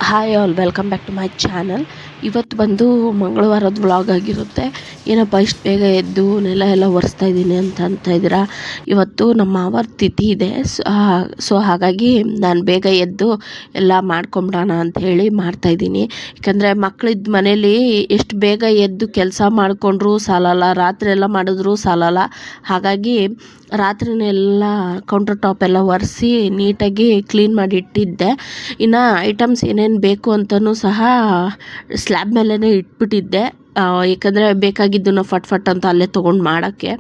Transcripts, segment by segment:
Hi all, welcome back to my channel. ಇವತ್ತು ಬಂದು ಮಂಗಳವಾರದ vlog ಆಗಿರುತ್ತೆ. ಏನಪ್ಪ ಇಷ್ಟು ಬೇಗ ಎದ್ದು ನೆಲ ಎಲ್ಲ ಒರೆಸ್ತಾ ಇದ್ದೀನಿ ಅಂತ ಇದ್ದೀರಾ. ಇವತ್ತು ನಮ್ಮ ಮಾವರ ತಿಥಿ ಇದೆ. ಸೊ ಹಾಗಾಗಿ ನಾನು ಬೇಗ ಎದ್ದು ಎಲ್ಲ ಮಾಡ್ಕೊಂಬಿಡೋಣ ಅಂತ ಹೇಳಿ ಮಾಡ್ತಾಯಿದ್ದೀನಿ. ಯಾಕಂದರೆ ಮಕ್ಕಳಿದ್ದ ಮನೇಲಿ ಎಷ್ಟು ಬೇಗ ಎದ್ದು ಕೆಲಸ ಮಾಡಿಕೊಂಡ್ರೂ ಸಾಲಲ್ಲ, ರಾತ್ರಿ ಎಲ್ಲ ಮಾಡಿದ್ರೂ ಸಾಲಲ್ಲ. ಹಾಗಾಗಿ ರಾತ್ರಿನೆಲ್ಲ ಕೌಂಟರ್ ಟಾಪ್ ಎಲ್ಲ ಒರೆಸಿ ನೀಟಾಗಿ ಕ್ಲೀನ್ ಮಾಡಿ ಇಟ್ಟಿದ್ದೆ. ಇನ್ನು ಐಟಮ್ಸ್ ಏನೇನು ಬೇಕು ಅಂತಲೂ ಸಹ ಸ್ಲ್ಯಾಬ್ ಮೇಲೇ ಇಟ್ಬಿಟ್ಟಿದ್ದೆ. ಏಕೆಂದರೆ ಬೇಕಾಗಿದ್ದನ್ನು ಫಟ್ ಅಂತ ಅಲ್ಲೇ ತೊಗೊಂಡು ಮಾಡೋಕ್ಕೆ.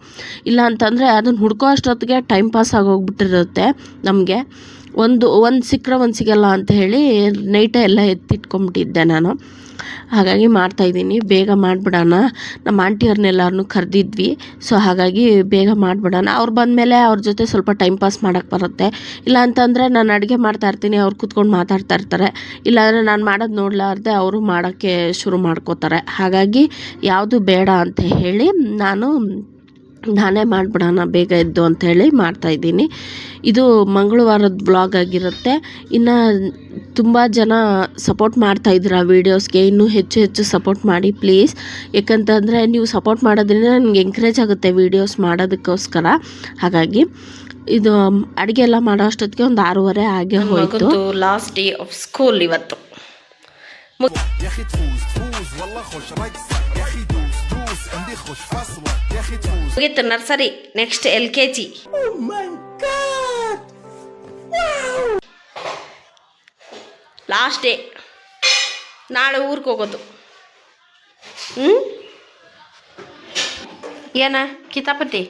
ಇಲ್ಲ ಅಂತಂದರೆ ಅದನ್ನು ಹುಡ್ಕೋ ಅಷ್ಟೊತ್ತಿಗೆ ಟೈಮ್ ಪಾಸ್ ಆಗೋಗ್ಬಿಟ್ಟಿರುತ್ತೆ ನಮಗೆ. ಒಂದು ಸಿಕ್ಕರೆ ಒಂದು ಸಿಗಲ್ಲ ಅಂತ ಹೇಳಿ ನೈಟೇ ಎಲ್ಲ ಎತ್ತಿಟ್ಕೊಂಡ್ಬಿಟ್ಟಿದ್ದೆ ನಾನು. ಹಾಗಾಗಿ ಮಾಡ್ತಾಯಿದ್ದೀನಿ, ಬೇಗ ಮಾಡಿಬಿಡೋಣ. ನಮ್ಮ ಆಂಟಿಯವ್ರನ್ನೆಲ್ಲರನ್ನೂ ಕರೆದಿದ್ವಿ. ಸೊ ಹಾಗಾಗಿ ಬೇಗ ಮಾಡಿಬಿಡೋಣ. ಅವ್ರು ಬಂದಮೇಲೆ ಅವ್ರ ಜೊತೆ ಸ್ವಲ್ಪ ಟೈಮ್ ಪಾಸ್ ಮಾಡೋಕ್ಕೆ ಬರುತ್ತೆ. ಇಲ್ಲ ಅಂತಂದರೆ ನಾನು ಅಡುಗೆ ಮಾಡ್ತಾಯಿರ್ತೀನಿ, ಅವ್ರು ಕೂತ್ಕೊಂಡು ಮಾತಾಡ್ತಾ ಇರ್ತಾರೆ. ಇಲ್ಲಾಂದರೆ ನಾನು ಮಾಡೋದು ನೋಡಲಾರ್ದೆ ಅವರು ಮಾಡೋಕ್ಕೆ ಶುರು ಮಾಡ್ಕೋತಾರೆ. ಹಾಗಾಗಿ ಯಾವುದು ಬೇಡ ಅಂತ ಹೇಳಿ ನಾನೇ ಮಾಡಿಬಿಡೋಣ ಬೇಗ ಎದ್ದು ಅಂಥೇಳಿ ಮಾಡ್ತಾಯಿದ್ದೀನಿ. ಇದು ಮಂಗಳವಾರದ ವ್ಲಾಗ್ ಆಗಿರುತ್ತೆ. ಇನ್ನು ತುಂಬ ಜನ ಸಪೋರ್ಟ್ ಮಾಡ್ತಾಯಿದ್ದೀರಾ ವೀಡಿಯೋಸ್ಗೆ. ಇನ್ನೂ ಹೆಚ್ಚು ಸಪೋರ್ಟ್ ಮಾಡಿ ಪ್ಲೀಸ್. ಯಾಕಂತಂದರೆ ನೀವು ಸಪೋರ್ಟ್ ಮಾಡೋದ್ರಿಂದ ನನಗೆ ಎಂಕರೇಜ್ ಆಗುತ್ತೆ ವೀಡಿಯೋಸ್ ಮಾಡೋದಕ್ಕೋಸ್ಕರ. ಹಾಗಾಗಿ ಇದು ಅಡುಗೆ ಎಲ್ಲ ಮಾಡೋ ಅಷ್ಟೊತ್ತಿಗೆ ಒಂದು 6:30 ಆಗೇ ಹೋಯಿತು. ಲಾಸ್ಟ್ ಡೇ ಆಫ್ ಸ್ಕೂಲ್ ಇವತ್ತು. ಮುಗೀತು nursery, next LKG. Last day. ನಾಳೆ ಊರಿಗೆ ಹೋಗೋದು. ಏನ ಕಿತಾಪತಿ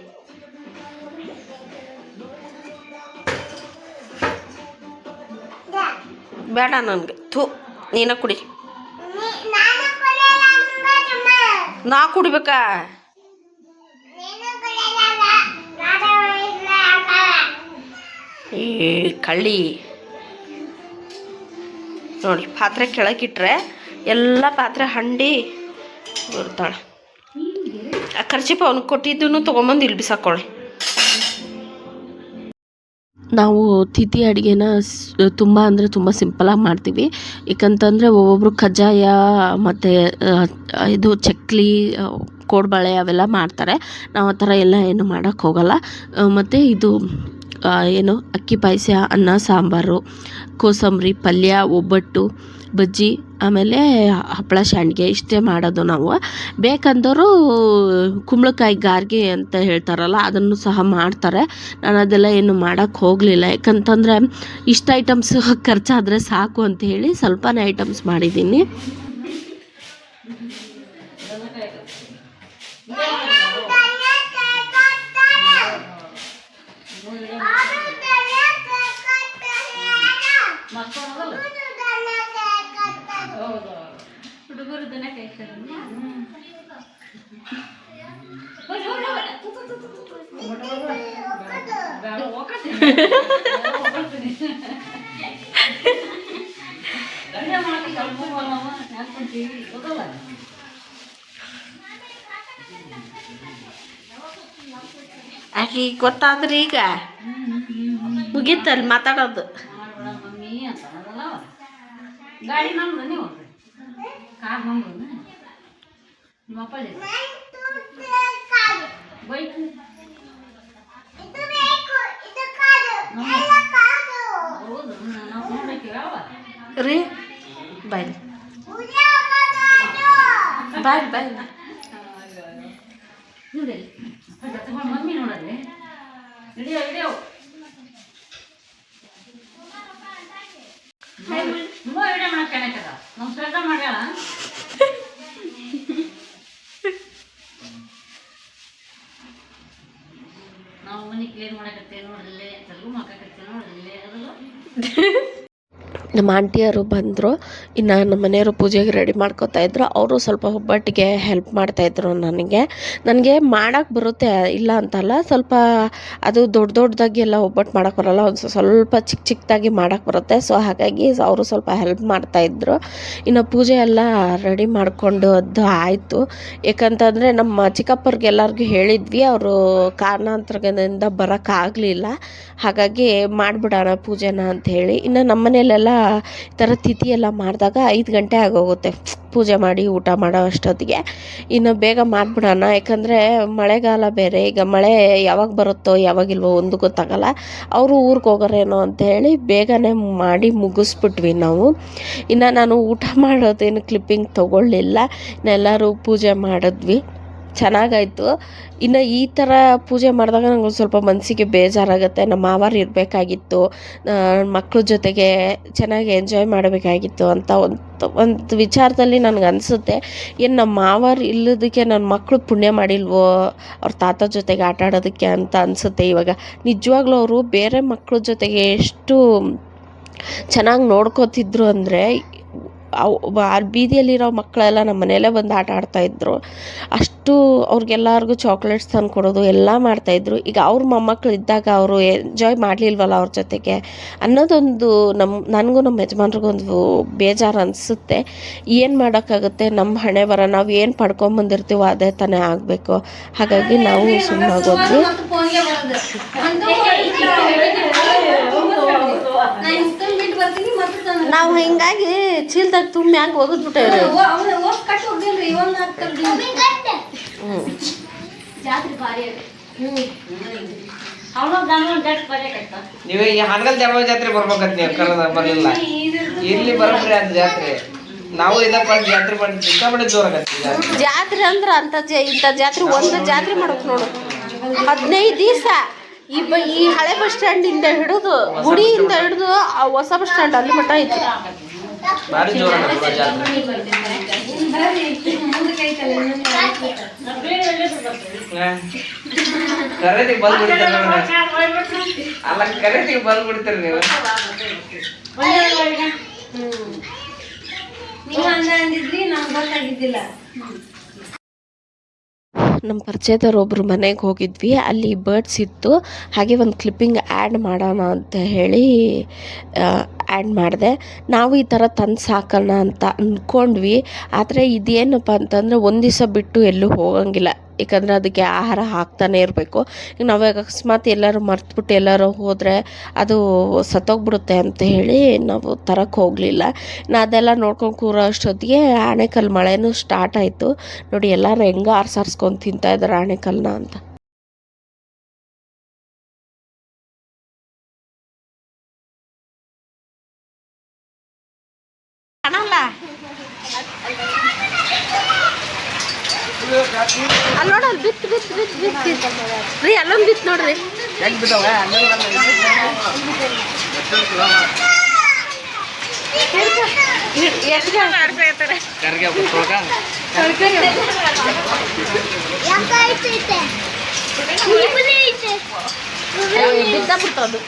ಬೇಡ ನನಗೆ. ನೀನ ಕುಡಿ. ನಾ ಕುಡಿಬೇಕಾ? ಈ ಕಳ್ಳಿ ನೋಡಿ, ಪಾತ್ರೆ ಕೆಳಗಿಟ್ರೆ ಎಲ್ಲ ಪಾತ್ರೆ ಹಂಡಿ ಬರ್ತಾಳೆ. ಆ ಖರ್ಚಿಪ ಅವ್ನಿಗೆ ಕೊಟ್ಟಿದ್ದನ್ನು ತೊಗೊಂಬಂದು ಇಲ್ಲಿ ಬಿಸಾಕೊಳ್ಳಿ. ನಾವು ತಿಥಿ ಅಡುಗೆನ ತುಂಬ ಅಂದರೆ ತುಂಬ ಸಿಂಪಲಾಗಿ ಮಾಡ್ತೀವಿ. ಏಕಂತಂದರೆ ಒಬ್ಬೊಬ್ಬರು ಕಜ್ಜಾಯ ಮತ್ತು ಇದು ಚಕ್ಲಿ, ಕೋಡ್ಬಳೆ ಅವೆಲ್ಲ ಮಾಡ್ತಾರೆ. ನಾವು ಆ ಥರ ಎಲ್ಲ ಏನು ಮಾಡೋಕ್ಕೆ ಹೋಗಲ್ಲ. ಮತ್ತು ಇದು ಏನು ಅಕ್ಕಿ ಪಾಯಸ, ಅನ್ನ ಸಾಂಬಾರು, ಕೋಸಂಬರಿ ಪಲ್ಯ, ಒಬ್ಬಟ್ಟು, ಬಜ್ಜಿ, ಆಮೇಲೆ ಹಪ್ಪಳ ಶಾಂಡ್ಗೆ ಇಷ್ಟೇ ಮಾಡೋದು ನಾವು. ಬೇಕಂದವರು ಕುಂಬಳಕಾಯಿ ಗಾರ್ಗೆ ಅಂತ ಹೇಳ್ತಾರಲ್ಲ, ಅದನ್ನು ಸಹ ಮಾಡ್ತಾರೆ. ನಾನು ಅದೆಲ್ಲ ಏನು ಮಾಡೋಕ್ಕೆ ಹೋಗಲಿಲ್ಲ. ಯಾಕಂತಂದರೆ ಇಷ್ಟು ಐಟಮ್ಸ್ ಖರ್ಚಾದರೆ ಸಾಕು ಅಂತ ಹೇಳಿ ಸ್ವಲ್ಪನೇ ಐಟಮ್ಸ್ ಮಾಡಿದ್ದೀನಿ. ಆಕೆ ಗೊತ್ತಾದ್ರಿ ಈಗ ಮುಗೀತಲ್ಲಿ ಮಾತಾಡೋದು. ಗಾಡಿ ನಮ್ದು, ನೀವು ಕಾರ್ ನಮ್ದು, ನಿಮ್ಮಪ್ಪ ಬೈಕ್ ರೀ. ಬಾಯ್ ಬಾಯ್ ಬಾಯ್ ಮಮ್ಮಿ ನೋಡೋದ್ರಿ. ಹಿಡಿಯೋ ಹಿಡಿಯೋ ತುಂಬ ವಿಡಿಯೋ ಮಾಡಕ್ಕೆ ನಮ್ಮ ಕೆಲಸ ಮಾಡ್ಯಾಳ. ನಾವು ಮನೆ ಕ್ಲೀನ್ ಮಾಡಕತ್ತೇವೆ ನೋಡ್ರಲ್ಲೇ, ತೆಲುಗು ಮಾಡಕತ್ತೇವೆ ನೋಡ್ರಲ್ಲೇ. ನಮ್ಮ ಆಂಟಿಯರು ಬಂದರು. ಇನ್ನು ನಮ್ಮ ಮನೆಯವರು ಪೂಜೆಗೆ ರೆಡಿ ಮಾಡ್ಕೋತಾ ಇದ್ರು. ಅವರು ಸ್ವಲ್ಪ ಒಬ್ಬಟ್ಟಿಗೆ ಹೆಲ್ಪ್ ಮಾಡ್ತಾಯಿದ್ರು. ನನಗೆ ಮಾಡೋಕ್ಕೆ ಬರುತ್ತೆ, ಇಲ್ಲ ಅಂತಲ್ಲ. ಸ್ವಲ್ಪ ಅದು ದೊಡ್ಡದಾಗಿ ಎಲ್ಲ ಒಬ್ಬಟ್ಟು ಮಾಡೋಕ್ಕೆ ಬರೋಲ್ಲ, ಒಂದು ಸ್ವಲ್ಪ ಚಿಕ್ಕದಾಗಿ ಮಾಡೋಕ್ಕೆ ಬರುತ್ತೆ. ಸೊ ಹಾಗಾಗಿ ಅವರು ಸ್ವಲ್ಪ ಹೆಲ್ಪ್ ಮಾಡ್ತಾಯಿದ್ರು. ಇನ್ನು ಪೂಜೆ ಎಲ್ಲ ರೆಡಿ ಮಾಡಿಕೊಂಡು ಅದು ಆಯಿತು. ಏಕಂತಂದರೆ ನಮ್ಮ ಚಿಕ್ಕಪ್ಪರಿಗೆಲ್ಲರಿಗೂ ಹೇಳಿದ್ವಿ, ಅವರು ಕಾರಣಾಂತರದಿಂದ ಬರೋಕ್ಕಾಗಲಿಲ್ಲ. ಹಾಗಾಗಿ ಮಾಡಿಬಿಡೋಣ ಪೂಜೆನ ಅಂಥೇಳಿ. ಇನ್ನು ನಮ್ಮ ಮನೆಯಲ್ಲೆಲ್ಲ ಈ ಥರ ತಿಥಿ ಎಲ್ಲ ಮಾಡಿದಾಗ 5 ಗಂಟೆ ಆಗೋಗುತ್ತೆ ಪೂಜೆ ಮಾಡಿ ಊಟ ಮಾಡೋ ಅಷ್ಟೊತ್ತಿಗೆ. ಇನ್ನು ಬೇಗ ಮಾಡಿಬಿಡೋಣ, ಯಾಕಂದರೆ ಮಳೆಗಾಲ ಬೇರೆ. ಈಗ ಮಳೆ ಯಾವಾಗ ಬರುತ್ತೋ ಯಾವಾಗಿಲ್ವೋ ಒಂದು ಗೊತ್ತಾಗಲ್ಲ. ಅವರು ಊರಿಗೆ ಹೋಗೋರೇನೋ ಅಂಥೇಳಿ ಬೇಗನೆ ಮಾಡಿ ಮುಗಿಸ್ಬಿಟ್ವಿ ನಾವು. ಇನ್ನು ನಾನು ಊಟ ಮಾಡೋದೇನು ಕ್ಲಿಪ್ಪಿಂಗ್ ತೊಗೊಳ್ಳಿಲ್ಲ. ಎಲ್ಲರೂ ಪೂಜೆ ಮಾಡಿದ್ವಿ, ಚೆನ್ನಾಗಾಯಿತು. ಇನ್ನು ಈ ಥರ ಪೂಜೆ ಮಾಡಿದಾಗ ನಂಗೆ ಒಂದು ಸ್ವಲ್ಪ ಮನಸ್ಸಿಗೆ ಬೇಜಾರಾಗುತ್ತೆ. ನಮ್ಮ ಮಾವರು ಇರಬೇಕಾಗಿತ್ತು, ಮಕ್ಳ ಜೊತೆಗೆ ಚೆನ್ನಾಗಿ ಎಂಜಾಯ್ ಮಾಡಬೇಕಾಗಿತ್ತು ಅಂತ ಒಂದು ವಿಚಾರದಲ್ಲಿ ನನಗೆ ಅನಿಸುತ್ತೆ. ಏನು ನಮ್ಮ ಮಾವರು ಇಲ್ಲದಕ್ಕೆ ನನ್ನ ಮಕ್ಕಳು ಪುಣ್ಯ ಮಾಡಿಲ್ವೋ ಅವ್ರ ತಾತ ಜೊತೆಗೆ ಆಟ ಆಡೋದಕ್ಕೆ ಅಂತ ಅನಿಸುತ್ತೆ ಇವಾಗ. ನಿಜವಾಗ್ಲೂ ಅವರು ಬೇರೆ ಮಕ್ಳ ಜೊತೆಗೆ ಎಷ್ಟು ಚೆನ್ನಾಗಿ ನೋಡ್ಕೋತಿದ್ರು ಅಂದರೆ, ಅಲ್ಲಿ ಬೀದಿಯಲ್ಲಿರೋ ಮಕ್ಕಳೆಲ್ಲ ನಮ್ಮ ಮನೆಯಲ್ಲೇ ಬಂದು ಆಟ ಆಡ್ತಾಯಿದ್ರು. ಅಷ್ಟು ಅವ್ರಿಗೆಲ್ಲರಿಗೂ ಚಾಕ್ಲೇಟ್ಸ್ ತಂದು ಕೊಡೋದು ಎಲ್ಲ ಮಾಡ್ತಾಯಿದ್ರು. ಈಗ ಅವ್ರ ಮೊಮ್ಮಕ್ಕಳು ಇದ್ದಾಗ ಅವರು ಎಂಜಾಯ್ ಮಾಡಲಿಲ್ವಲ್ಲ ಅವ್ರ ಜೊತೆಗೆ ಅನ್ನೋದೊಂದು ನನಗೂ ನಮ್ಮ ಯಜಮಾನ್ರಿಗೂ ಒಂದು ಬೇಜಾರು ಅನಿಸುತ್ತೆ. ಏನು ಮಾಡೋಕ್ಕಾಗುತ್ತೆ, ನಮ್ಮ ಹಣೆ ಬರ, ನಾವು ಏನು ಪಡ್ಕೊಂಬಂದಿರ್ತೀವೋ ಅದೇ ತಾನೇ ಆಗಬೇಕು. ಹಾಗಾಗಿ ನಾವು ಸುಮ್ಮನಾಗೋದ್ವಿ. ನಾವು ಹಿಂಗಾಗಿ ಚೀಲ್ದಾಗ ತುಂಬ ಮ್ಯಾಗ ಹೋಗಿದ್ಬಿಟ್ಟೇವ್ರಿ. ನೀವೇ ಈ ಹಾನಗಲ್ ದ್ಯಾಮವ್ವ ಜಾತ್ರೆ ಬರ್ಬೇಕಂತ ನೀವು ಕರೆದ ಬರಲಿಲ್ಲ. ಇಲ್ಲಿ ಬರೋಬ್ರಿ ಅದು ಜಾತ್ರೆ. ನಾವು ಇದಪ್ಪ ಜಾತ್ರೆ ಮಾಡಿ ಸಿಕ್ಕಾಪಟ್ಟೆ ಜೋರಾಗತ್ತೆ ಜಾತ್ರೆ ಅಂದ್ರೆ ಇಂಥ ಜಾತ್ರೆ ಒಂದು ಜಾತ್ರೆ ಮಾಡ್ಬೇಕು ನೋಡು. 15 ದಿವಸ ಈ ಹಳೆ ಬಸ್ ಸ್ಟ್ಯಾಂಡಿಂದ ಹಿಡಿದು ಗುಡಿಯಿಂದ ಹಿಡಿದು ಹೊಸ ಬಸ್ ಸ್ಟ್ಯಾಂಡ್ ಅಲ್ಲಿ ಮಟ್ಟ ಐತಿ. ಭಾರಿ ಜೋರಾಗತ್ತೆ ಜಾತ್ರೆ. ಕರೆದಿಗೆ ಬಂದು ಬಿಡ್ತಾರೆ, ಅಲ್ಲ ಕರೆದಿಗೆ ಬಂದು ಬಿಡ್ತಾರೆ ನೀವು. ನಮ್ಮ ಪರಿಚಯದವ್ರು ಒಬ್ಬರು ಮನೆಗೆ ಹೋಗಿದ್ವಿ. ಅಲ್ಲಿ ಬರ್ಡ್ಸ್ ಇತ್ತು, ಹಾಗೆ ಒಂದು ಕ್ಲಿಪ್ಪಿಂಗ್ ಆ್ಯಡ್ ಮಾಡೋಣ ಅಂತ ಹೇಳಿ ಆ್ಯಡ್ ಮಾಡಿದೆ. ನಾವು ಈ ಥರ ತಂದು ಸಾಕೋಣ ಅಂತ ಅಂದ್ಕೊಂಡ್ವಿ. ಆದರೆ ಇದೇನಪ್ಪ ಅಂತಂದರೆ ಒಂದು ದಿವಸ ಬಿಟ್ಟು ಎಲ್ಲೂ ಹೋಗೋಂಗಿಲ್ಲ, ಏಕೆಂದರೆ ಅದಕ್ಕೆ ಆಹಾರ ಹಾಕ್ತಾನೆ ಇರಬೇಕು. ಈಗ ನಾವು ಅಕಸ್ಮಾತ್ ಎಲ್ಲರೂ ಮರ್ತುಬಿಟ್ಟು ಎಲ್ಲರೂ ಹೋದರೆ ಅದು ಸತ್ತೋಗ್ಬಿಡುತ್ತೆ ಅಂತ ಹೇಳಿ ನಾವು ತರಕ್ಕೆ ಹೋಗಲಿಲ್ಲ. ಅದೆಲ್ಲ ನೋಡ್ಕೊಂಡು ಕೂರೋ ಅಷ್ಟೊತ್ತಿಗೆ ಆಣೆಕಲ್ಲು ಮಳೆನೂ ಸ್ಟಾರ್ಟ್ ಆಯಿತು. ನೋಡಿ ಎಲ್ಲರೂ ಹೆಂಗೆ ಆರ್ಸಾರ್ಸ್ಕೊಂಡು ತಿಂತಾಯಿದ್ದಾರೆ ಆಣೆಕಲ್ಲನ್ನ ಅಂತ. ಅಲ್ಲಿ ನೋಡ, ಅಲ್ಲಿ ಬಿತ್ತು ರೀ, ಅಲ್ಲೊಂದು ಬಿತ್ತು ನೋಡ್ರಿ. ಬಿದ್ದ ಬಿಡ್ತದು.